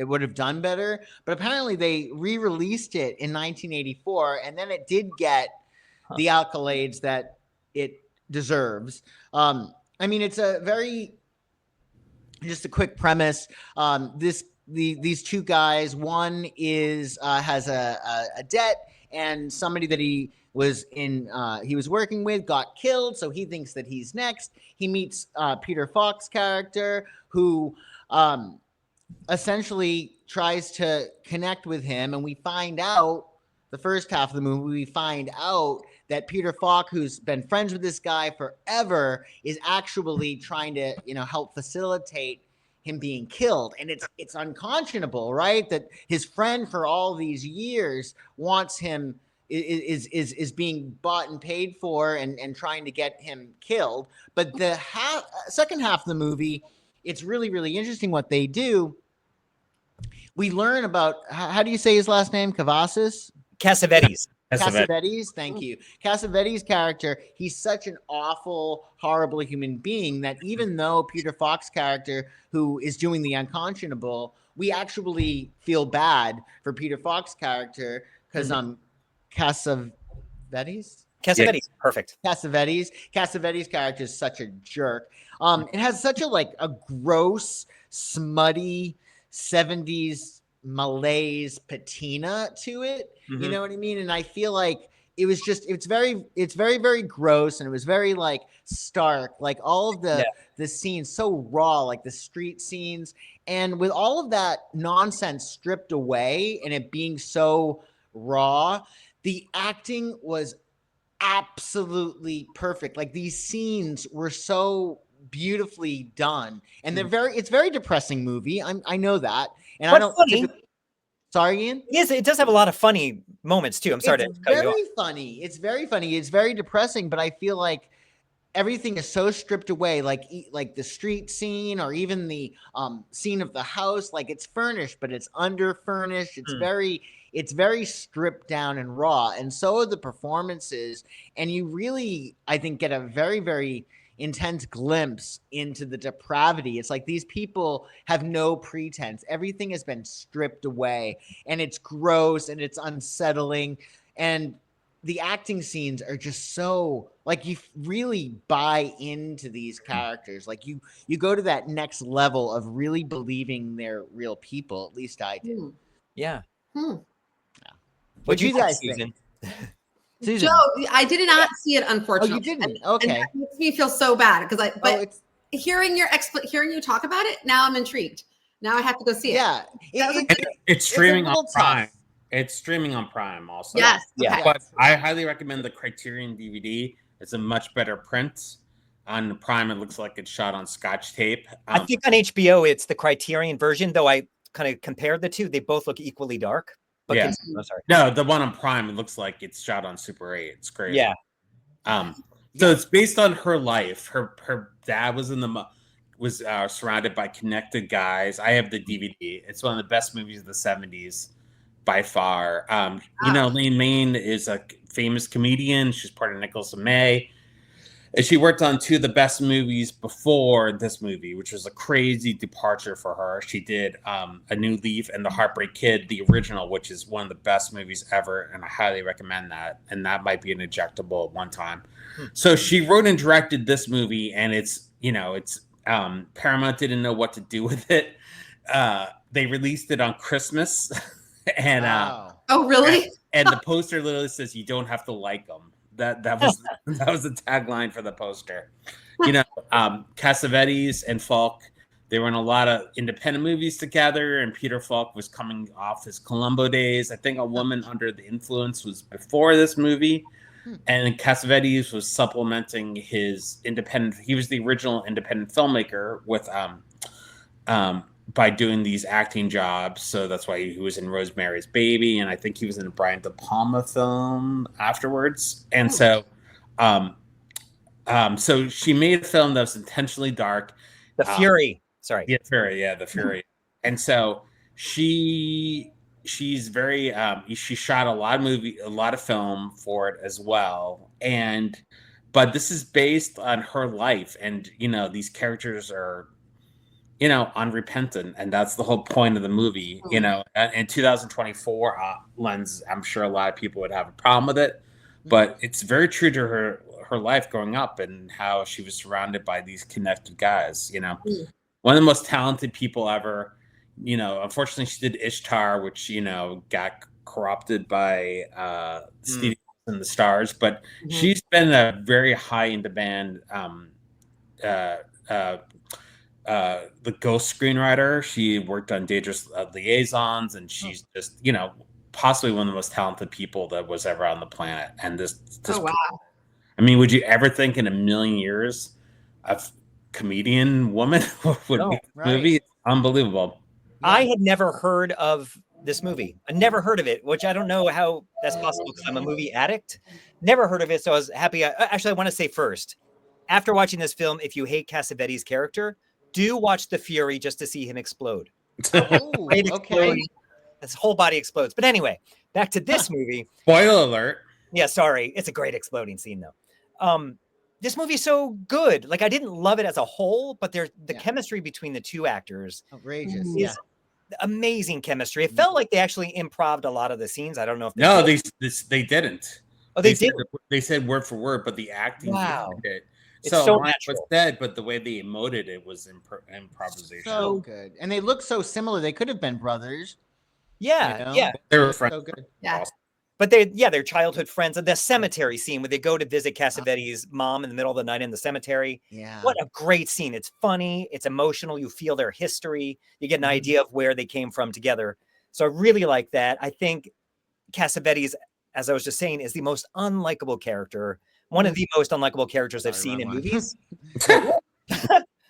would have done better. But apparently they re-released it in 1984, and then it did get the accolades that it deserves. It's a very, just a quick premise. These two guys, one is has a debt, and somebody that he was working with got killed, so he thinks that he's next. He meets Peter Falk's character, who essentially tries to connect with him, and we find out the first half of the movie, we find out that Peter Falk, who's been friends with this guy forever, is actually trying to, help facilitate him being killed. And it's unconscionable, right? That his friend for all these years wants him, is being bought and paid for, and trying to get him killed. But the second half of the movie, it's really, really interesting what they do. We learn about, how do you say his last name? Cassavetes? Cassavetes, thank you. Cassavetes' character, he's such an awful, horrible human being that even though Peter Falk's character, who is doing the unconscionable, we actually feel bad for Peter Falk's character because Cassavetes? Cassavetes, perfect. Cassavetes' character is such a jerk. It has such a gross, smutty 70s malaise patina to it. You know what I mean? And I feel like it's very, very gross, and it was very stark, all of the scenes so raw, like the street scenes, and with all of that nonsense stripped away and it being so raw, the acting was absolutely perfect. Like, these scenes were so beautifully done, and it's very depressing movie. I know that, and But I don't. funny. Sorry, Ian? Yes, it does have a lot of funny moments too. I'm sorry to cut you off. It's very funny. It's very depressing, but I feel like everything is so stripped away, like the street scene, or even the scene of the house. Like, it's furnished, but it's under furnished. It's very stripped down and raw, and so are the performances. And you really, I think, get a very, very intense glimpse into the depravity. It's like these people have no pretense. Everything has been stripped away, and it's gross and it's unsettling. And the acting scenes are just so, you really buy into these characters. Like, you go to that next level of really believing they're real people. At least I did. Yeah. What do you guys think? Susan. Joe, I did not see it, unfortunately. Oh, you didn't? Okay. And that makes me feel so bad hearing you talk about it, now I'm intrigued. Now I have to go see it. Yeah. It's streaming on Prime. It's streaming on Prime also. Yes. Yeah. Okay. But I highly recommend the Criterion DVD. It's a much better print. On Prime, it looks like it's shot on Scotch tape. I think on HBO, it's the Criterion version, though I kind of compared the two. They both look equally dark. But yeah. I'm sorry. No, the one on Prime, it looks like it's shot on Super 8. It's crazy. Yeah. So it's based on her life. Her dad was surrounded by connected guys. I have the DVD. It's one of the best movies of the 70s by far. Lane Main is a famous comedian. She's part of Nicholas and May. And she worked on two of the best movies before this movie, which was a crazy departure for her. She did A New Leaf and The Heartbreak Kid, the original, which is one of the best movies ever, and I highly recommend that. And that might be an ejectable at one time. So she wrote and directed this movie, and it's Paramount didn't know what to do with it. They released it on Christmas, and oh, really? And the poster literally says, "You don't have to like them." That was the tagline for the poster. Cassavetes and Falk, they were in a lot of independent movies together, and Peter Falk was coming off his Columbo days. I think A Woman Under the Influence was before this movie, and Cassavetes was supplementing his independent. He was the original independent filmmaker with by doing these acting jobs. So that's why he was in Rosemary's Baby, and I think he was in a Brian De Palma film afterwards. And so she made a film that was intentionally dark. The Fury. Sorry. Yeah, Fury. Yeah, The Fury. And so she's very she shot a lot of film for it as well. But this is based on her life, and these characters are unrepentant, and that's the whole point of the movie. In 2024 lens, I'm sure a lot of people would have a problem with it, but it's very true to her life growing up and how she was surrounded by these connected guys. One of the most talented people ever. Unfortunately, she did Ishtar, which got corrupted by Stevie and the Stars, but she's been a very high in demand the ghost screenwriter. She worked on Dangerous Liaisons, and she's just, you know, possibly one of the most talented people that was ever on the planet. And this Oh wow. I mean, would you ever think in a million years a comedian woman would No, be a right. movie? It's unbelievable. I had never heard of this movie. I never heard of it, which I don't know how that's possible because I'm a movie addict. Never heard of it, so I was happy. Actually, I want to say first, after watching this film, if you hate Cassavetes' character, do watch The Fury just to see him explode. Oh, It okay. explodes. His whole body explodes. But anyway, back to this movie. Spoiler alert. Yeah, sorry. It's a great exploding scene, though. This movie's so good. Like, I didn't love it as a whole, but the chemistry between the two actors Outrageous. is Yeah. amazing chemistry. It felt like they actually improv'd a lot of the scenes. I don't know if No, did. they didn't. Oh, they said, did. they said word for word, but the acting Wow. did. It's So so was natural. said, but the way they emoted it was improvisation. So good. And they look so similar. They could have been brothers. Yeah, You know? yeah. They were friends. So good. Yeah. But they're childhood friends. And the cemetery scene where they go to visit Cassavetes' mom in the middle of the night in the cemetery. Yeah. What a great scene. It's funny. It's emotional. You feel their history. You get an idea of where they came from together. So I really like that. I think Cassavetes, as I was just saying, is the most unlikable character. One of the most unlikable characters I've seen in movies.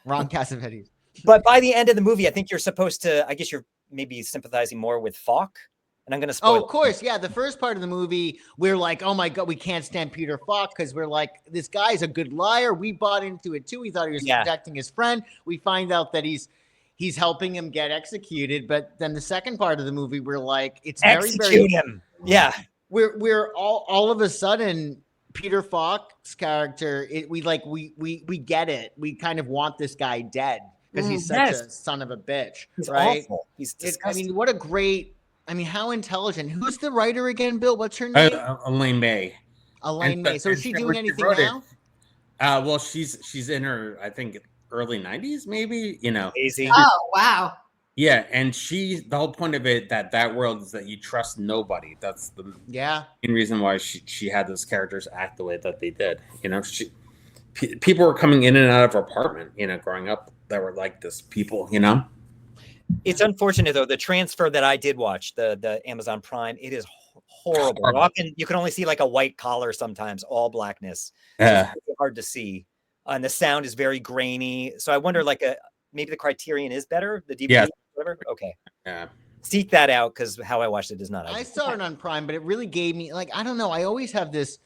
Wrong Cassavetes. But by the end of the movie, I think you're supposed to, I guess you're maybe sympathizing more with Falk. And I'm going to spoil. Oh, of course. Yeah. The first part of the movie, we're like, oh my God, we can't stand Peter Falk because we're like, this guy's a good liar. We bought into it too. We thought he was protecting his friend. We find out that he's helping him get executed. But then the second part of the movie, we're like, it's Execute him. Yeah. We're all of a sudden, Peter Falk's character, we get it. We kind of want this guy dead because he's such a son of a bitch. He's right? awful. He's disgusting. I mean, what a great, how intelligent. Who's the writer again, Bill? What's her name? Elaine May. Elaine May. So is she doing anything now? Well, she's in her, I think, early 90s, maybe, you know. Easy. Oh, wow. Yeah, and the whole point of it, that world is that you trust nobody. That's the main reason why she had those characters act the way that they did. You know, people were coming in and out of her apartment, you know, growing up that were like this people, you know. It's unfortunate though. The transfer that I did watch, the Amazon Prime, it is horrible. Often you can only see like a white collar sometimes, all blackness. It's really hard to see. And the sound is very grainy. So I wonder, like, maybe the Criterion is better, the DVD, whatever. Okay. Yeah. Seek that out because how I watched it is not. I saw it on Prime, but it really gave me, like, I don't know. I've always had this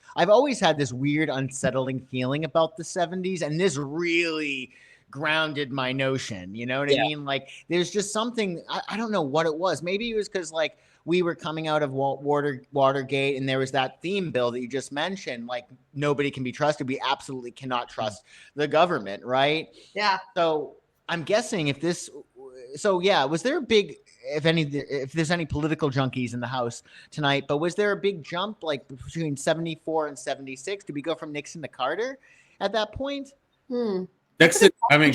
weird, unsettling feeling about the 70s, and this really grounded my notion. You know what I mean? Like, there's just something, I don't know what it was. Maybe it was because, like, we were coming out of Watergate, and there was that theme, Bill, that you just mentioned. Like, nobody can be trusted. We absolutely cannot trust the government, right? Yeah. So I'm guessing was there a big, if there's any political junkies in the house tonight, but was there a big jump like between 74 and 76? Did we go from Nixon to Carter at that point? Nixon,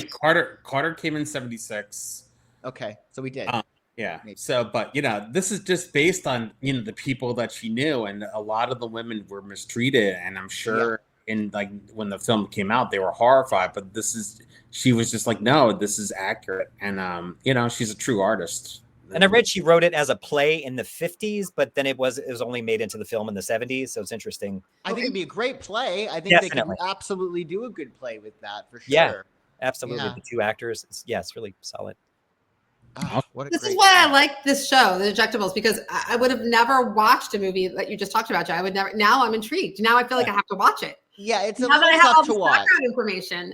Carter came in 76. Okay, so we did. Yeah. So, but you know, this is just based on, you know, the people that she knew, and a lot of the women were mistreated, and I'm sure in, like, when the film came out, they were horrified. But she was just like, no, this is accurate, and you know, she's a true artist. And I read she wrote it as a play in the 50s, but then it was only made into the film in the 70s. So it's interesting. I think it'd be a great play. I think they could absolutely do a good play with that for sure. Yeah, absolutely. The two actors. It's really solid. This is why I like this show, The Ejectables, because I would have never watched a movie that you just talked about, Joe. I would never. Now I'm intrigued. Now I feel like I have to watch it. Yeah, it's a now little that I have tough all to this watch. background information.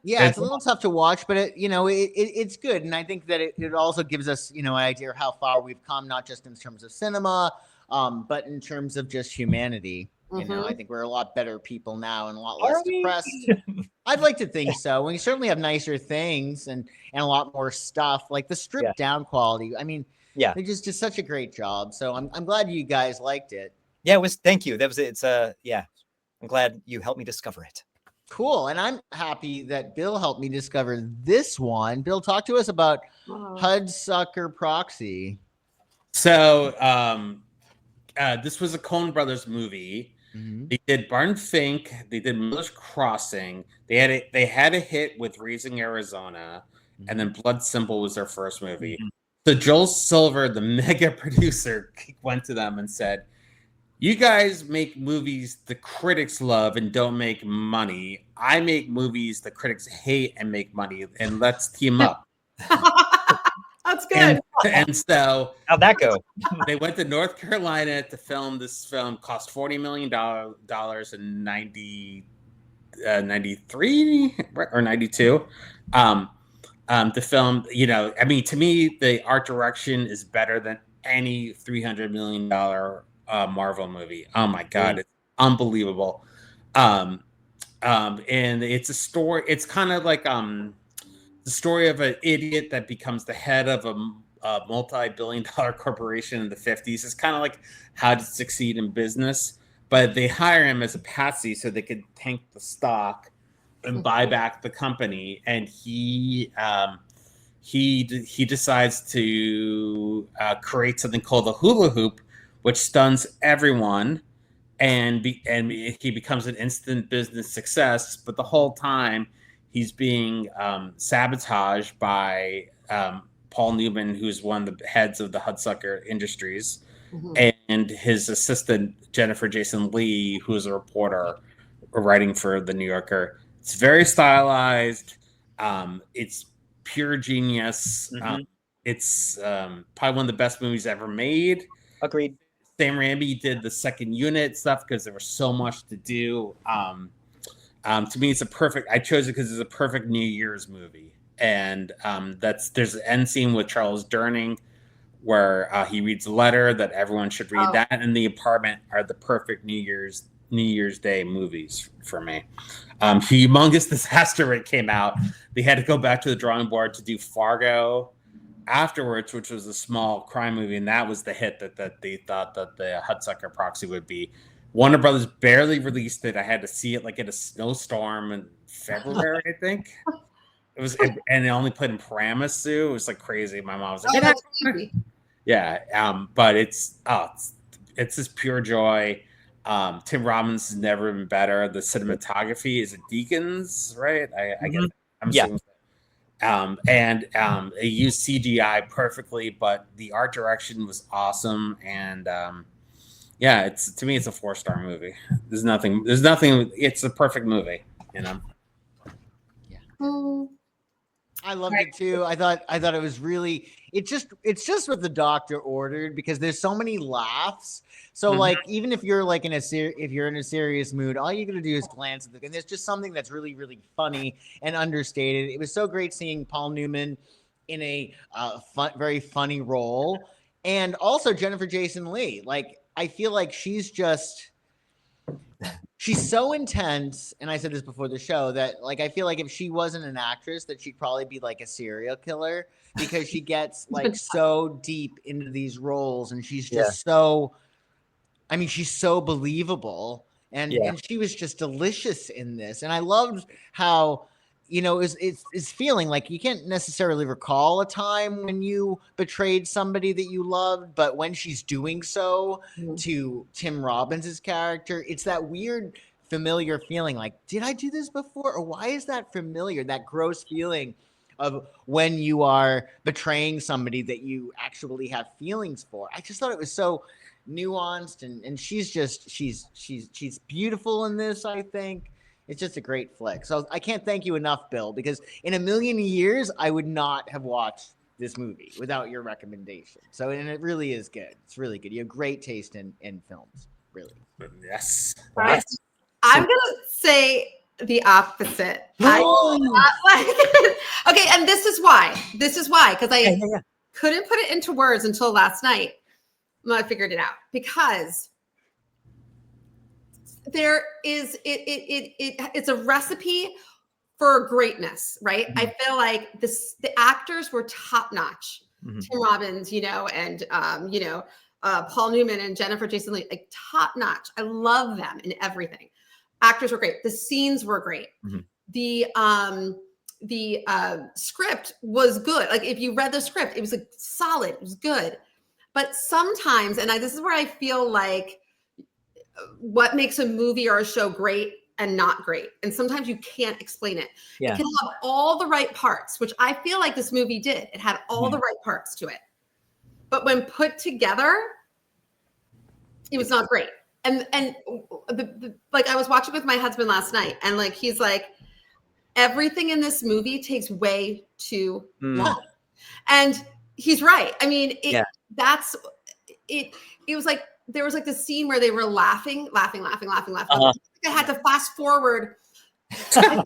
Yeah, it's a little tough to watch, but it's good, and I think that it also gives us, you know, an idea of how far we've come, not just in terms of cinema, but in terms of just humanity. You know, I think we're a lot better people now and a lot less depressed. I'd like to think so. We certainly have nicer things and a lot more stuff, like the stripped down quality. I mean, they just did such a great job. So I'm glad you guys liked it. Yeah, it was. Thank you. I'm glad you helped me discover it. Cool. And I'm happy that Bill helped me discover this one. Bill, talk to us about Hudsucker Proxy. So this was a Coen Brothers movie. They did Barton Fink. They did Miller's Crossing. They had a hit with Raising Arizona, and then Blood Simple was their first movie. Mhm. So Joel Silver, the mega producer, went to them and said, "You guys make movies the critics love and don't make money. I make movies the critics hate and make money, and let's team up." That's good. And so How'd that go? they went to North Carolina to film this film. Cost $40 million in 93 or 92 to film. You know, I mean, to me, the art direction is better than any $300 million Marvel movie. Oh my God, it's unbelievable. And it's a story. It's kind of like the story of an idiot that becomes the head of a multi-billion-dollar corporation in the 50s. It's kind of like how to succeed in business, but they hire him as a patsy so they could tank the stock and buy back the company. And he decides to create something called a hula hoop, which stuns everyone, and he becomes an instant business success. But the whole time, he's being sabotaged by Paul Newman, who's one of the heads of the Hudsucker Industries, and his assistant, Jennifer Jason Leigh, who is a reporter writing for The New Yorker. It's very stylized. It's pure genius. It's probably one of the best movies ever made. Agreed. Sam Raimi did the second unit stuff because there was so much to do. To me, it's a perfect. I chose it because it's a perfect New Year's movie, and there's an end scene with Charles Durning where he reads a letter that everyone should read. That and The Apartment are the perfect New Year's Day movies for me. Humongous disaster when it came out. They had to go back to the drawing board to do Fargo afterwards, which was a small crime movie, and that was the hit that they thought that the Hudsucker Proxy would be. Warner Brothers barely released it. I had to see it like in a snowstorm in February, I think. It was, and they only played in Paramus Zoo. It was like crazy. My mom was like, "Yeah." But it's just pure joy. Tim Robbins has never been better. The cinematography is Deakins, right? I get it. I'm assuming. And it used CGI perfectly, but the art direction was awesome. And to me, it's a 4-star movie. There's nothing. It's a perfect movie, you know. Yeah. I loved it too. I thought it was really. It's just what the doctor ordered, because there's so many laughs. So like, even if you're like if you're in a serious mood, all you're gonna do is glance at and there's just something that's really, really funny and understated. It was so great seeing Paul Newman in a very funny role, and also Jennifer Jason Leigh. Like, I feel like she's so intense, and I said this before the show, that like I feel like if she wasn't an actress, that she'd probably be like a serial killer, because she gets like so deep into these roles, and she's just so. I mean, she's so believable, and she was just delicious in this, and I loved how. You know, it's feeling like you can't necessarily recall a time when you betrayed somebody that you loved, but when she's doing so to Tim Robbins' character, it's that weird familiar feeling like, did I do this before? Or why is that familiar? That gross feeling of when you are betraying somebody that you actually have feelings for. I just thought it was so nuanced, and she's beautiful in this, I think. It's just a great flick. So I can't thank you enough, Bill, because in a million years, I would not have watched this movie without your recommendation. So, and it really is good. It's really good. You have great taste in films, really. Yes. Right. I'm going to say the opposite. Okay, and this is why, because I couldn't put it into words until last night when I figured it out, because there is it's a recipe for greatness, right? I feel like the actors were top notch. Tim Robbins, and Paul Newman and Jennifer Jason Leigh, like top notch. I love them in everything. Actors were great. The scenes were great. The script was good. Like, if you read the script, it was like solid. It was good. But sometimes, and this is where I feel like what makes a movie or a show great and not great. And sometimes you can't explain it. Yeah. It can have all the right parts, which I feel like this movie did. It had all the right parts to it. But when put together, it was not great. And like I was watching with my husband last night, and like he's like, everything in this movie takes way too long. And he's right. I mean, it was like there was like this scene where they were laughing. I had to fast forward. I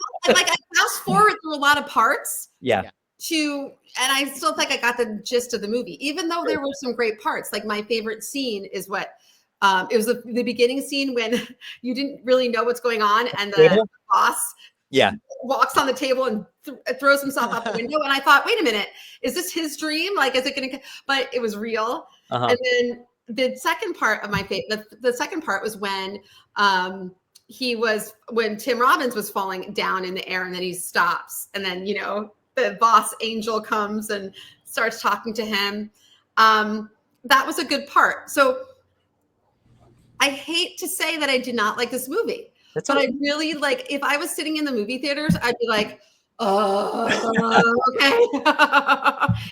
fast forward through a lot of parts. Yeah. And I still think I got the gist of the movie, even though there were some great parts. Like my favorite scene is what it was the beginning scene when you didn't really know what's going on, and the boss walks on the table and throws himself out the window. And I thought, wait a minute, is this his dream? Like, is it going to? But it was real. And then the second part of my favorite, the second part was when when Tim Robbins was falling down in the air, and then he stops, and then the boss angel comes and starts talking to him. That was a good part. So I hate to say that I did not like this movie, but I really like, if I was sitting in the movie theaters, I'd be like, oh, okay.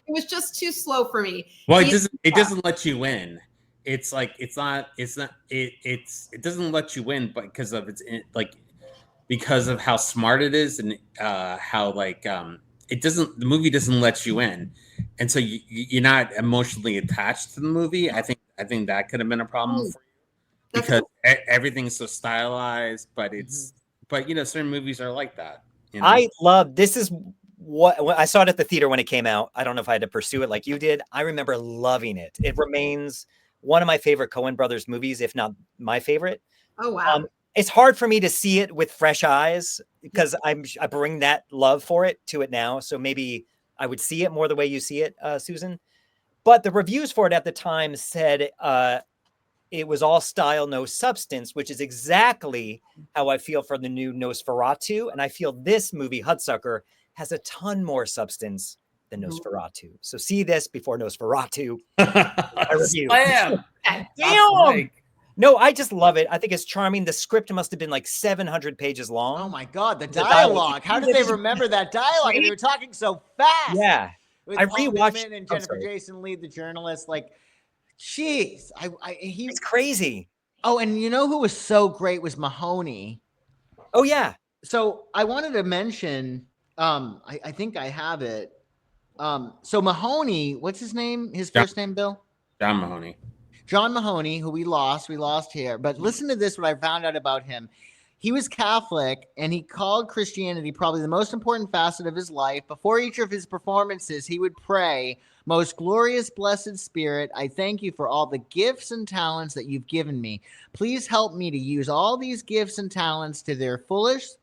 It was just too slow for me. Well, it doesn't let you win. It's like, it doesn't let you win, but because of how smart it is, and how the movie doesn't let you in. And so you're not emotionally attached to the movie. I think that could have been a problem for you, because everything's so stylized, but certain movies are like that. I love, this is what I saw it at the theater when it came out. I don't know if I had to pursue it like you did. I remember loving it. It remains one of my favorite Coen Brothers movies, if not my favorite. Oh, wow. It's hard for me to see it with fresh eyes, because I bring that love for it to it now. So maybe I would see it more the way you see it, Susan. But the reviews for it at the time said it was all style, no substance, which is exactly how I feel for the new Nosferatu. And I feel this movie, Hudsucker, has a ton more substance than Nosferatu. So see this before Nosferatu. I review. Damn! No, I just love it. I think it's charming. The script must have been like 700 pages long. Oh my God, the dialogue. How did they remember that dialogue? And they were talking so fast. Yeah. With I Paul rewatched Goodman and Jennifer Jason Leigh, the journalist. Like, jeez. It's crazy. Oh, and you know who was so great was Mahoney. Oh, yeah. So I wanted to mention, I think I have it. So Mahoney, what's his name? His first name, Bill? John Mahoney, who we lost here. But listen to this, what I found out about him. He was Catholic, and he called Christianity probably the most important facet of his life. Before each of his performances, he would pray, "Most glorious, blessed Spirit, I thank you for all the gifts and talents that you've given me. Please help me to use all these gifts and talents to their fullest,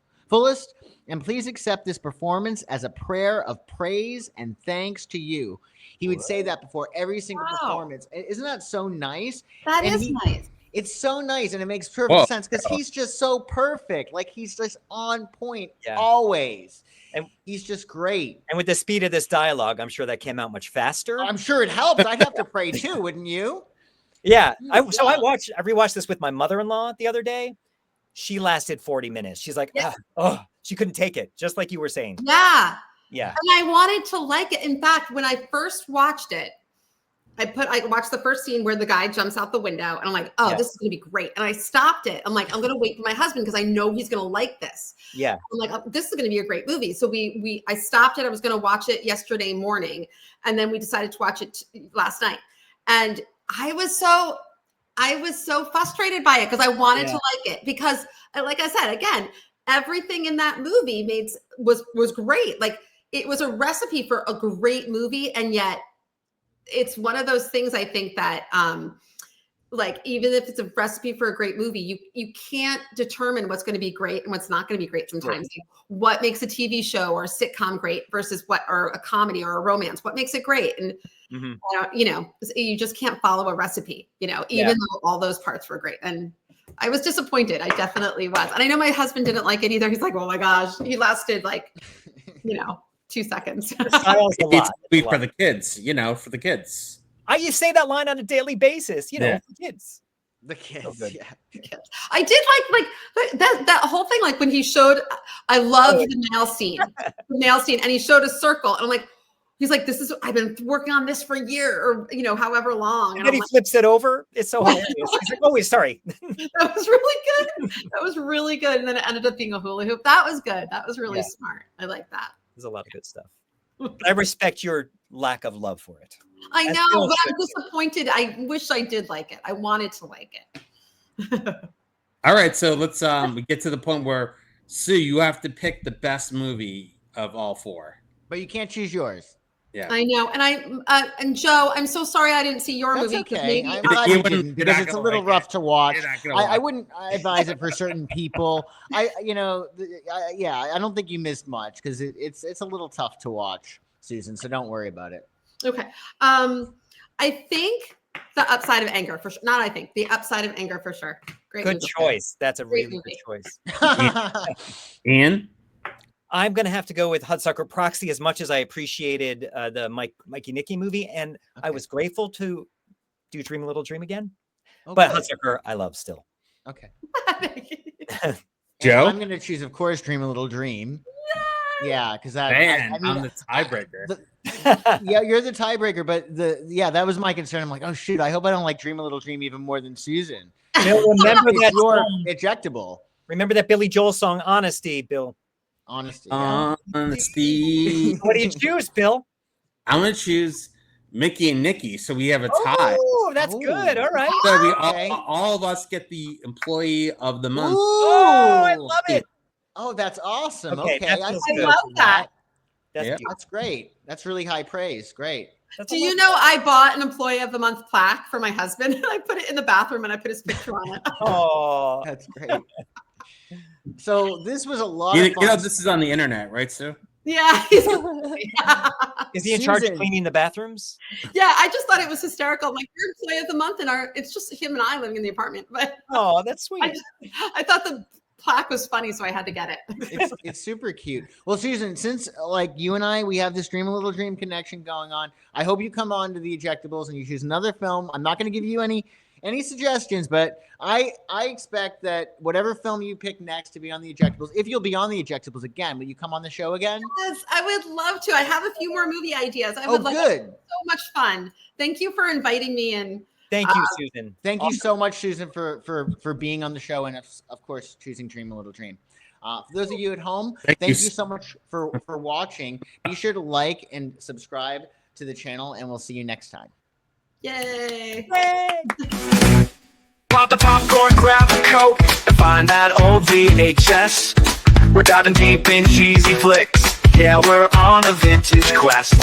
and please accept this performance as a prayer of praise and thanks to you." He would say that before every single performance. Isn't that so nice? That is nice. It's so nice, and it makes perfect sense, because he's just so perfect. Like, he's just on point always. And he's just great. And with the speed of this dialogue, I'm sure that came out much faster. I'm sure it helps. I'd have to pray too, wouldn't you? Yeah. I rewatched this with my mother-in-law the other day. She lasted 40 minutes. She's like, she couldn't take it, just like you were saying. Yeah. Yeah. And I wanted to like it. In fact, when I first watched it, I watched the first scene where the guy jumps out the window, and I'm like, this is going to be great. And I stopped it. I'm like, I'm going to wait for my husband, because I know he's going to like this. Yeah. I'm like, this is going to be a great movie. So I stopped it. I was going to watch it yesterday morning, and then we decided to watch it last night. And I was so frustrated by it, because I wanted to like it, because like I said, again, everything in that movie was great. Like, it was a recipe for a great movie, and yet it's one of those things, I think, that like, even if it's a recipe for a great movie, you can't determine what's going to be great and what's not going to be great sometimes. Right. What makes a TV show or a sitcom great versus or a comedy or a romance? What makes it great? And you just can't follow a recipe, even though all those parts were great. And I was disappointed. I definitely was. And I know my husband didn't like it either. He's like, oh my gosh, he lasted 2 seconds. It's for the kids, for the kids. You say that line on a daily basis, for kids. The kids, So good. yeah. I did like that whole thing. Like when he showed, I loved the nail scene, and he showed a circle, and I'm like, he's like, this is I've been working on this for a year or however long. And then he flips it over. It's so hilarious. He's like, oh, wait, sorry. That was really good. That was really good. And then it ended up being a hula hoop. That was good. That was really smart. I like that. There's a lot of good stuff. I respect your lack of love for it. I As know, Bill but I'm should. disappointed. I wish I did like it. I wanted to like it. All right, so let's we get to the point where Sue, you have to pick the best movie of all four. But you can't choose yours. Yeah, I know. And and Joe, I'm so sorry I didn't see your That's movie. 'Cause okay. maybe I'm You glad you wouldn't- didn't you're because not it's a gonna little like rough it. to watch. You're not gonna I watch wouldn't advise it for certain people. I don't think you missed much because it's a little tough to watch, Susan. So don't worry about it. Okay. I think The Upside of Anger for sure. Not I think. The Upside of Anger for sure. Great Good movie. choice. That's a Great really good movie. choice. Ian. I'm going to have to go with Hudsucker Proxy as much as I appreciated the Mikey and Nicky movie. And I was grateful to do Dream a Little Dream again. But Okay. Hudsucker, I love still. Okay. Joe? And I'm going to choose, of course, Dream a Little Dream. Yeah, because that. Man, I mean, I'm the tiebreaker. yeah, you're the tiebreaker, but that was my concern. I'm like, oh shoot, I hope I don't like Dream a Little Dream even more than Susan. Bill, remember It's that your song. ejectable. Remember that Billy Joel song, Honesty, Bill. Honesty. Honesty. What do you choose, Bill? I'm gonna choose Mickey and Nicky, so we have a tie. Oh, that's Ooh. good. All right. So we Okay. all of us get the employee of the month. Oh, I love it. Oh, that's awesome. Okay, Okay, that I feels see good. I love that. That's Yeah. beautiful. That's great. That's really high praise. Great. That's Do a you lot. know I bought an Employee of the Month plaque for my husband and I put it in the bathroom and I put his picture on it. Oh, That's great. So this was a lot You of fun. know, this is on the internet, right, Sue? Yeah. is he in charge of Susan. cleaning the bathrooms? Yeah, I just thought it was hysterical. I'm like, you're Employee of the Month and it's just him and I living in the apartment. But Oh, that's sweet. I thought the plaque was funny, so I had to get it. It's super cute. Well, Susan, since like you and I, we have this Dream a Little Dream connection going on. I hope you come on to the Ejectables and you choose another film. I'm not going to give you any suggestions, but I expect that whatever film you pick next to be on the Ejectables, if you'll be on the Ejectables again, will you come on the show again? Yes, I would love to. I have a few more movie ideas. I Oh, would love good. so much fun. Thank you for inviting me and Thank you, Susan. Thank you so much, Susan, for being on the show and of course choosing Dream a Little Dream. For those of you at home, thank you so much for watching. Be sure to like and subscribe to the channel, and we'll see you next time. yay. Pop the popcorn, grab a Coke, and find that old VHS. We're diving deep in cheesy flicks. Yeah, we're on a vintage quest.